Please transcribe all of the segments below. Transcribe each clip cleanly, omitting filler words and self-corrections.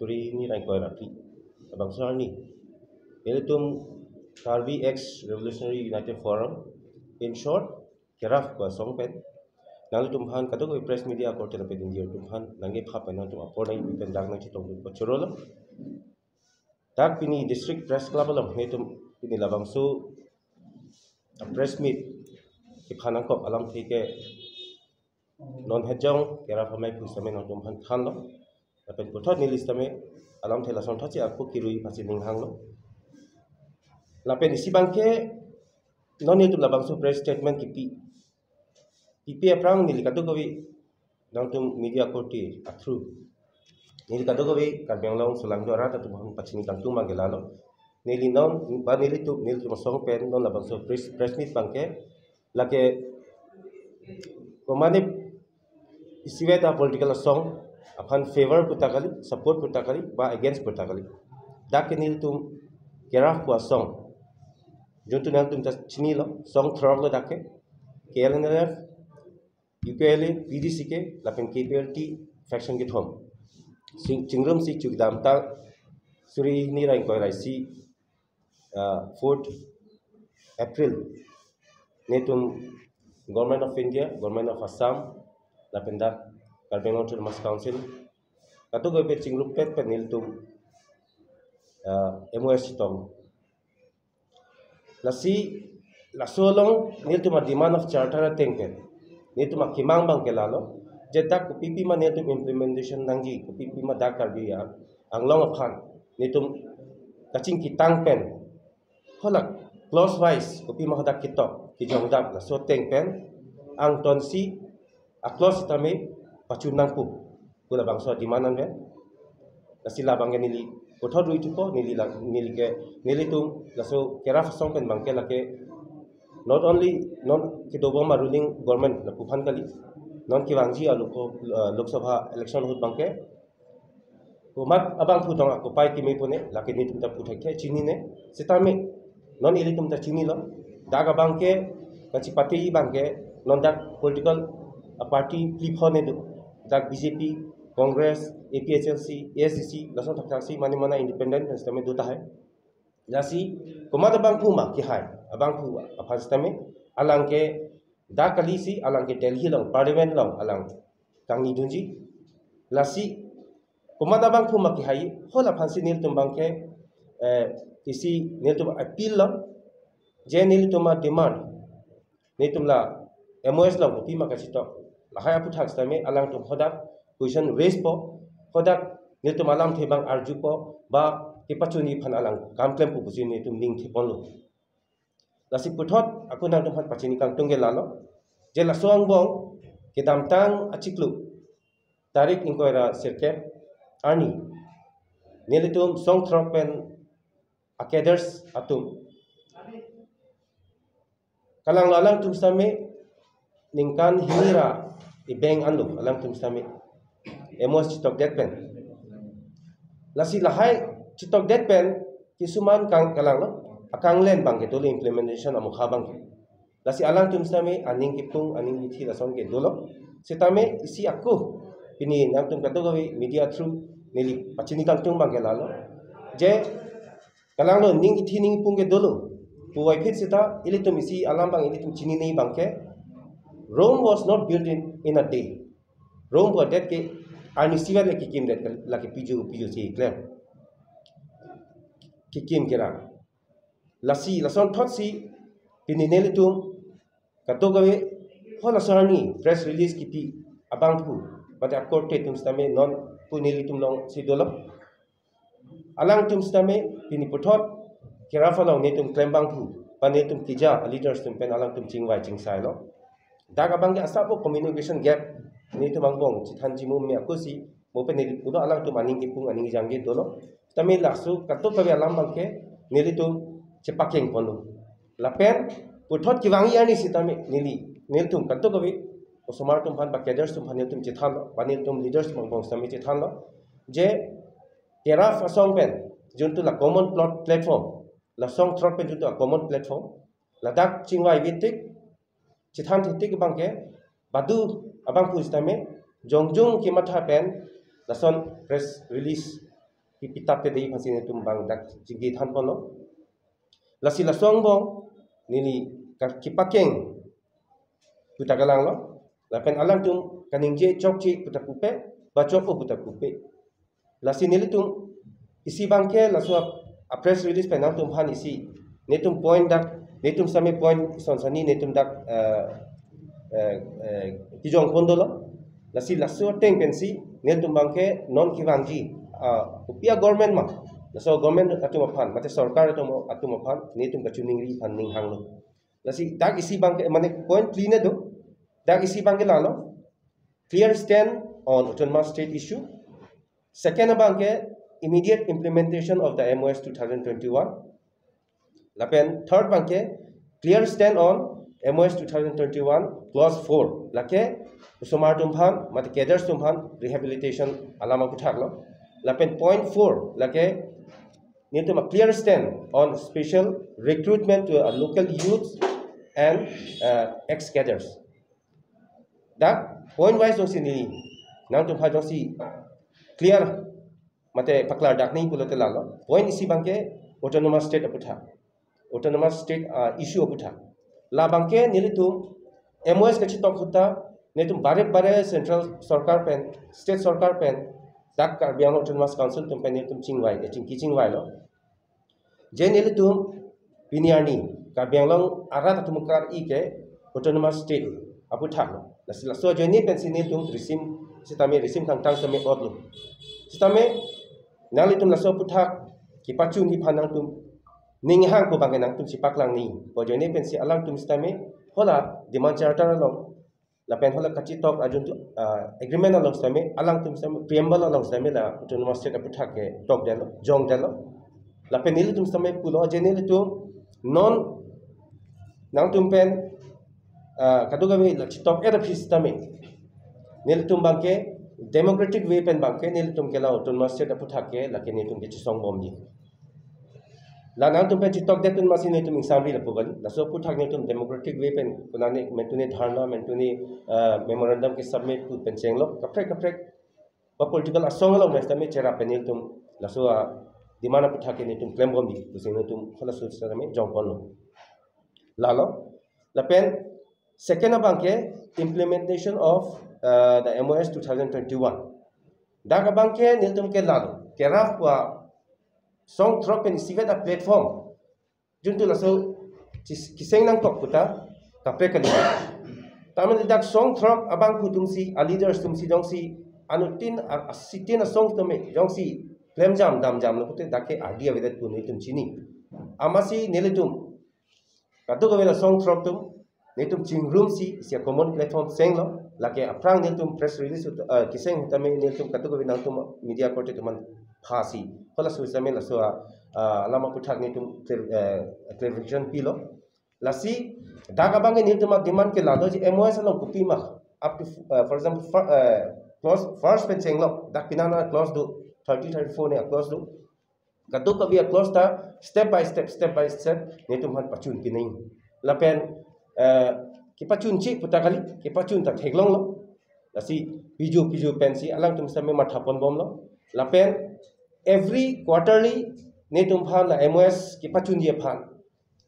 suri ni rai koi rati abang sar ni tum Karbi X Revolutionary United Forum in short keraf ko songpen nang tumhan kato ko press media ko tera pedin dia tumhan nange phap na tum apor nai pen dag na chitong ko chorolo tak pini district press club lam he tum pini labang so a press meet ki phanang ko alam thike non hejong keraf mai pu same na tumhan khan lo pen ko thot ni list me alam thela son thachi akko kirui pasi ning hang lo lapen isi bangke non itu labang so press statement kipi aprang nili kado gawi nang tum media korti through nili kado gawi karbeng long sulang do rata tu bahang pachini kang tum magelalo nili non ba nili tu song pen non labang so press meet bangke lake komane isi weta political song akan favor putakali support putakali ba against putakali dak nili tum keraf kwa song juntu nang tum chini lo song throg lo dakke KLNLF UPLA PDC ke lapen KPLT faction ke thom chingrum si chukdam ta suri ni rai koi rai si 4th April netum Government of India Government of Assam lapen dak Karbeng Autonomous Council kato go pe chingrum pet penil tum MOS tom lasi lasolong nil tuma demand of charter tengken ni tuma kimang bang kelalo jetak pipi ma ni tum implementation nangji pipi ma dakar biya anglong aphan ni tum kaching kitang pen holak close wise pipi ma hodak kitok ki jongdap la so tengpen ang tonsi a close tame pachunang pu pula bangso demand an lasi labang nili kothor rui tuko nili tum laso keraf song pen bangke lake not only non kidoboma ruling government la puphan kali non kiwangji aluko lok sabha election hut bangke umat abang putong ako pai kimi pune lake ni tum ta puthake chini ne sitame non ili tum ta chini lo daga bangke kachi pati bangke non dak political party flip hone du dak BJP Congress APHLC ASDC lason thakasi mani mana independent sistem duta hai lasi kumada bang puma ki hai abang pu apa sistem alang ke da kali si alang ke Delhi long parliament long alang kang ni dunji lasi kumada bang puma ki hai hola phansi nil tum bang ke isi nil tum appeal long je nil tum demand nil tum la MOS long pi ma ka chito la hai apu thak sistem alang tum hodak question raise po hodak nil tum alam thebang arju po ba kipachuni phan alang kamklem pu bujini tum ning thipon lo lasi puthot aku nang tum phan pachini kang tungge lalo je la soang bong kidam tang achiklu tarik inkoira sirke ani nilitum song throk pen akeders atum kalang lalang tum same ningkan hinira ibeng anlu alang tum same emos chitok det pen lasi lahai chitok det pen kisuman kang kalang lo akang len bang ke dole implementation amukha bang ke lasi alang tum same aning kipung aning mithi lason ke dolo sitame isi aku pini nang tum kato gawi media through nili pachini kang tum bang ke lalo je kalang lo ning ithi ning pung ke dolo puai phit sita ili tum isi alam bang ili tum chini nei bang ke Rome was not built in a day Rome was that ke ani siwa le kikim det la ke piju si klem kikim kira lasi lason thot si pini nelitum katogawe hola sarani press release kipi abang pu pada korte tum stame non pu nelitum long si dolap alang tum stame pini puthot kira falong netum klembang pu panetum kija leaders tum pen alang tum chingwai chingsai lo daga bang asapo communication gap netum angbong chithan jimu me akusi mo pen udo alang tum aning kipung aning jangge dolo tame lasu katogawe alam bangke nelitum cepakeng ponu lapen puthot kiwangi ani sitame nil tum kanto gawi osomar tum phan bakaders tum phan tum chithan panil tum leaders tum bong sami chithan lo je kera fasong pen juntu la common plot platform la song throt pen juntu a common platform la dak chingwai vitik chithan thitik bangke badu abang pu sitame jongjong kimatha pen la son press release pitap te dei phansi netum bang dak jigi than pono lasi la song bong nili kipakeng putagalang lo lapen alang tum kaning je chok chi putakupe ba chok putakupe lasi nili tum isi bangke laso a press release penang tum phan isi netum point dak netum same point sonsani netum dak kijong kondolo lasi laso teng pensi netum bangke non kiwangji upia government ma laso government atuma phan mate sarkar atuma phan netum kachuning ri phan ning hanglo lasi dak isi bangke mane point clean do dak isi bangke lalo clear stand on autonomous state issue second bangke immediate implementation of the MOS 2021 lapen third bangke clear stand on MOS 2021 clause 4 lake usomar tumphan mate cadres tumphan rehabilitation alama puthaklo lapen point 4 lake need to a clear stand on special recruitment to a local youth and ex cadres that point wise dong sini nang tumphan dong si clear mate paklar dakni pulote lalo point isi bangke autonomous state aputha autonomous state issue aputha la bangke nilitum MOS kachi tok huta netum bare central sarkar pen state sarkar pen dak Karbiang autonomous council tum pen netum chingwai chingwai lo je nilitum piniani Karbiang long arat atumukar ike autonomous state aputha lo lasila so je ni pen sinitum risim sitame risim kangtang same odlo sitame nalitum laso puthak kipachun ni phanang tum ning hang ko bangenang tum sipak lang ni bojone pensi alang tum stame hola demand charter along la pen hola kachi tok ajun agreement along stame alang tum stame preamble along stame la autonomous state puthak ke tok delo jong delo la pen nil tum stame pulo jenil tum non nang tum pen kaduga we la tok era stame nil tum bangke democratic way pen bangke nil tum ke la autonomous state puthak ke la ke ni tum ke chisong bom ni la nang tum pen chitok de tun masin tum example la pugal la so puthak ne tum democratic way pen kunani mentuni dharna mentuni memorandum ke submit pu pen chenglo kaprek ba political asong lo nesta me chera penil tum la so dimana puthak ne tum claim bom di kusin tum khala su sara me jong pon lo la lo la pen second abangke implementation of the MOS 2021 daga bangke nil tum ke la keraf kwa song drop pen sivet a platform juntu laso kiseng nang tok puta kapre kali tamen dak song drop abang kutung si a leaders tum si jong si anutin a sitin a song tome jong si claim jam dam jam lo putte dakke idea vedat pu netum chini amasi neletum katu ko vela song drop tum netum ching room si sia common platform seng lo lake aprang netum press release kiseng tame netum katu ko vinang tum media court tuman phasi hola suisame la so alama puthak ni tum clarification pilo lasi daga bange ni tum demand ke lado ji MOS lo copy ma up to for example clause first pen chenglo dak pinana clause do 34 ne clause do kadu ka bi clause ta step by step ni tum han pachun pinai la pen ki pachun chi putakali ki pachun ta theglong lo lasi piju pen si alang tum same ma thapon bom lo la pen every quarterly netum phan la MOS ki pachun ye phan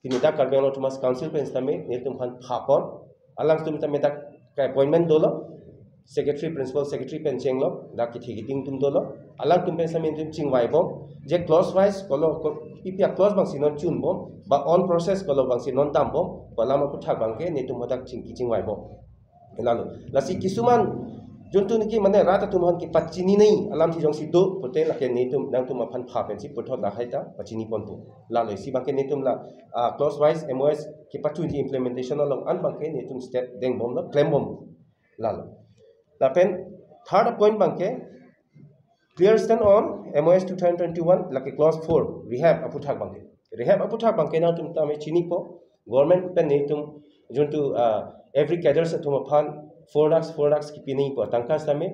kini da Karbiang autonomous council pen stame netum phan phapon alang tum tame da appointment dolo secretary principal secretary pen chenglo da ki thigiting tum dolo alang tum pen same tum chingwai bom je clause wise kolo ipia clause bang sinon chun bom ba on process kolo bang sinon tam bom balama puthak bangke netum hodak chingwai bom elalo lasi kisuman juntu niki mane rata tumhan ki pachini nei alam thi jong si do pote la ke netum nang tum phan pha pen si pothot la khaita pachini pontu la le si bangke netum la clause wise MOS ki pachun ji implementation along an bangke netum step deng bom la claim bom la pen third point bangke clear stand on MOS 2021 la ke clause 4 rehab aputhak bangke na tum tame chini po government pen netum juntu every cadres atum phan 4 lakhs ki pinai po tangkas tame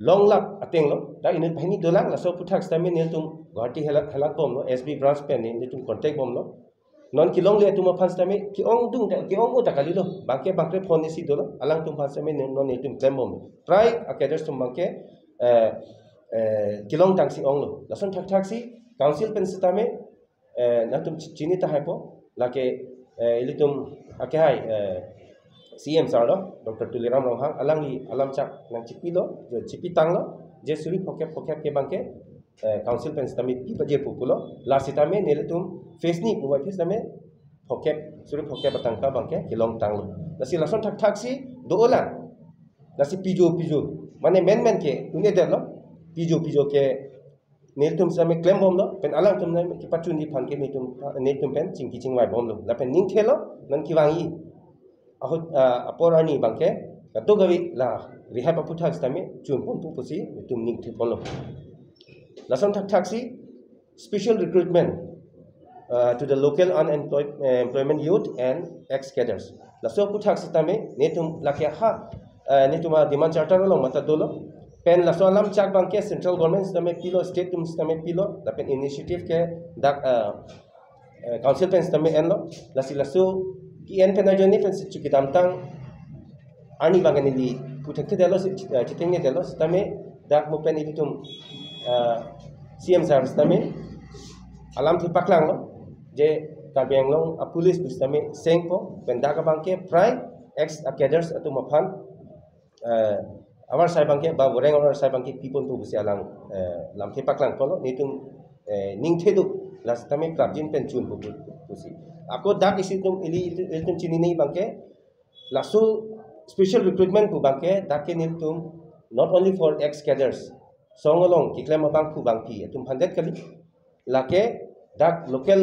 long lap ateng lo da in bhaini dolak la so puthak tame ne tum guwahati helak bom lo SB branch pen ne tum contact bom lo non ki long le tum phans tame ki ong dung ki ong uta kali lo bangke phone si dolo alang tum phans tame non ne tum claim bom try a cadres tum bangke kilong tang si ong lo lason thak si council pen sitame natum chini ta haipo lake ilitum akai CM sarlo Dr. Tuliram Rohang alam chak nang chipilo chipi tang lo je suri phokep ke bangke council pen sitame pi paje populo la sitame nelitum face ni puwa face tame phokep suri phokep batangka bangke kilong tang lo nasi lason thak si dola nasi pijo mane men ke une der lo pijo ke netum same claim bom lo pen alang tum na ki pachun di phan ke netum pen chingki chingwai bom lo la pen ning thelo nan ki wangi ahut aporani bangke to gawi la rehab aputhak stame chun pom pu pusi netum ning thu polo lason thak si special recruitment to the local unemployed employment youth and ex cadres laso puthak stame netum lakya ha netuma demand charter lo mata dolo pen laso alam chak bangke central government stame pilo state tum stame pilo la pen initiative ke dak council pen stame enlo laso ki en pen ajoni pen chuki damtang ani bangani li puthakte delo chitingne delo stame dak mo pen ilitum CM sar stame alam thi paklang lo je kabeng long a police stame sengpo pen dak bangke prai ex cadres atu maphan awar sai bangke ba goreng awar sai bangke pipon tu busi alang lam the paklang polo nitum ning thedu last time krabjin pen chun busi ako dak isitum ilitum chini nei bangke lasu special recruitment ku bangke dakke nitum not only for ex cadres songolong kiklem bang ku bangki tum handet kali lake dak local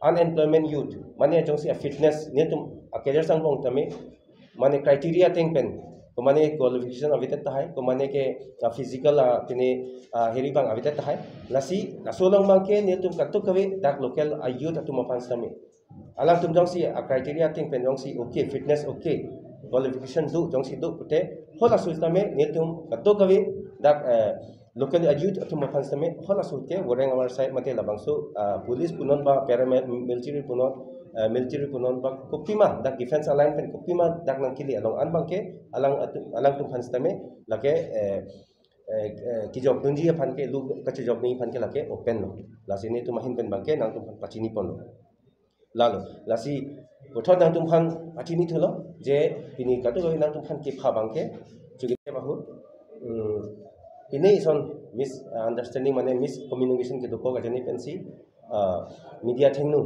unemployment youth mane jongsi fitness nitum cadres sang bong tame mane criteria tengpen kumane qualification avitet tahai kumane ke physical tini heri bang avitet tahai lasolong bangke nitum katu kawe dak local youth atu mapan stame alang tum jongsi criteria ting pen jongsi okay fitness okay qualification du jongsi du pute hola sultame nitum katu kawe dak local youth atu mapan stame hola sulte goreng awar sai mate labangso police punon ba paramilitary punon ba kopima dak defense alignment kopima dak nang kili along an bangke alang tum phan stame lake ki job dunji phan ke lu kache job ni phan ke lake open no lasini tum mahin pen bangke nang tum phan pachini pon lalo lasi bothot nang tum phan pachini tholo je pini katu goi nang tum phan ke pha bangke chugite bahu ini ison misunderstanding mane miscommunication ke doko gajani pensi media thengnu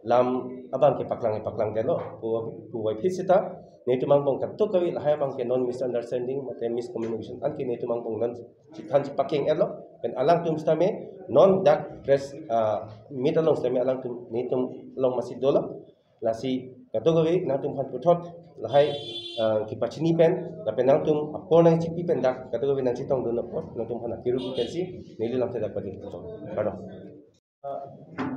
lam abang ke paklang delo puwai phisita netumang bong kat to kawi lahaya bang ke non misunderstanding mate miscommunication an ke netumang bong nan chithan paking elo pen alang tum stame non dak press meet along stame alang tum netum long masih dola lasi kat to kawi na tum phan puthot lahai ki pachini pen la pen nang tum apor nang chipi pen dak kat to kawi nang chitong do na pot nang tum phan akiru ki pensi neli lam dak padi pardon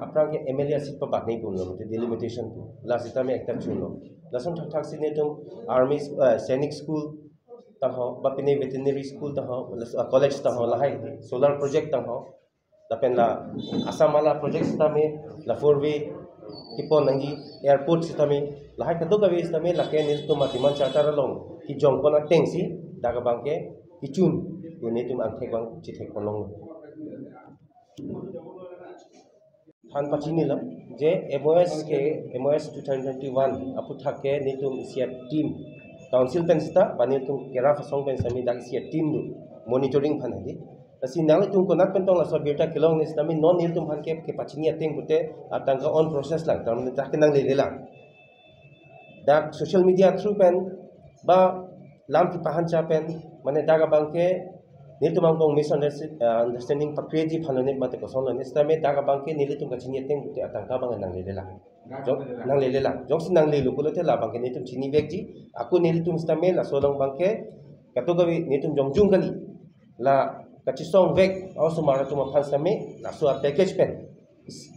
aprang ke MLA sit pa bak nei pun lo te delimitation pu la sita me ekta chun lo lason thak si ne tum army sainik school ta ho ba pine veterinary school ta ho college ta ho la hai solar project ta ho la pen la asamala project ta me la four-way tipon nangi airport sita me la hai ka do ka vis ta me la ke nil tum atiman charter long ki jong pona teng si daga bangke ki chun ko ne tum ang thek bang chi thek long than pachini lam je MOS 2021 apu thake nitum isia team council pensita banitum kera fasong pensami dak isia team du monitoring phan hadi asi nang tum konat pentong la sobirta kilong nis nami non nitum phan ke pachini ateng pute atangka on process lang tamne takenang lelela dak social media through pen ba lam ki pahan cha pen mane daga bangke nitumang bong misunderstanding pakreji phanone mate ko sonlo nistame daga bangke nilitum kachini teng te atangka bang nang lelela jong nang lelu kulo te la bangke nitum chini vekji aku nilitum stame la solong bangke katogawi nitum jongjung kali la kachisong vek also maratum phan stame la so package pen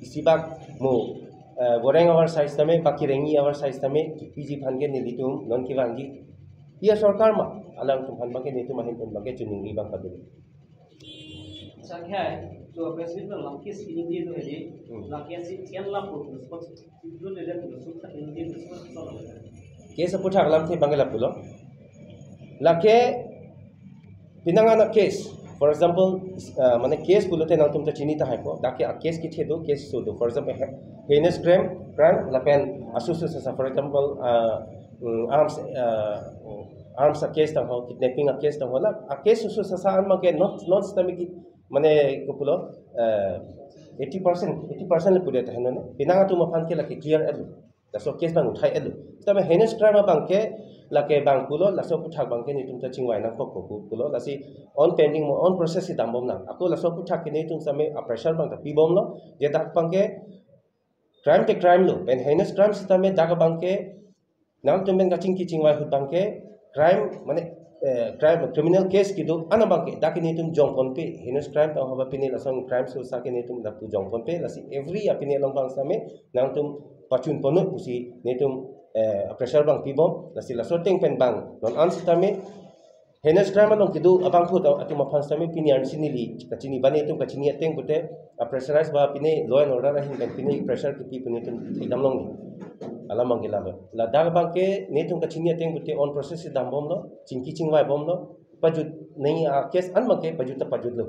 isibak mo goreng awar size stame bakirengi awar size stame pg phange nilitum non kiwangi ia sarkar ma alang tumhan bangke nitum mahin pen bangke chuningi bang padu sankhya to president lamki screening di to je lamki si 10 lakh response itu le le sukta indian response so ke saput hak lam the bangela pulo lake pinangana case For example, mana case puluh tenang tum tercini tak hypo, dah ke case kita tu case sudu. For example, heinous crime, lapen asusu sasa. For example, arms a case tang ho, kidnapping a case tang ho lah. A case susu sasa an makan not stamik mana kupulo 80% le punya tahan mana. Pinang tu makan ke laki clear elu. Laso case bang utai elu. Tapi heinous crime bang ke laki bang pulo laso putak bang ke ni tum tercingwai nang kok pulo lasi on pending mo on process si dambom nang. Aku laso putak ke ni tum sampai pressure bang tapi bom lo. Dia tak bang ke crime te crime lo. Pen heinous crime sistem dak bang ke nang tum ben kacing kicingwai hut bang ke crime mana crime criminal case gitu ana bangke dak ni tum jong pon pe heinous crime ta haba pini lasang crime so sa ke ni tum dak jong pon pe lasi every apini long bang same nang tum pachun ponut pusi ni tum pressure bang pibom lasi laso teng pen bang non an sistame heinous crime long kidu abang put atu mapan same pini an sinili kacini bani tum kacini teng pute pressurize ba pini law and order hin pen pini pressure ki pini tum idam long ni alam manggil apa? La dah bangke ni tu kacini teng bute on process dam bom lo, cingki cingwai bom lo, pajut ni case an bangke pajut ta pajut lo.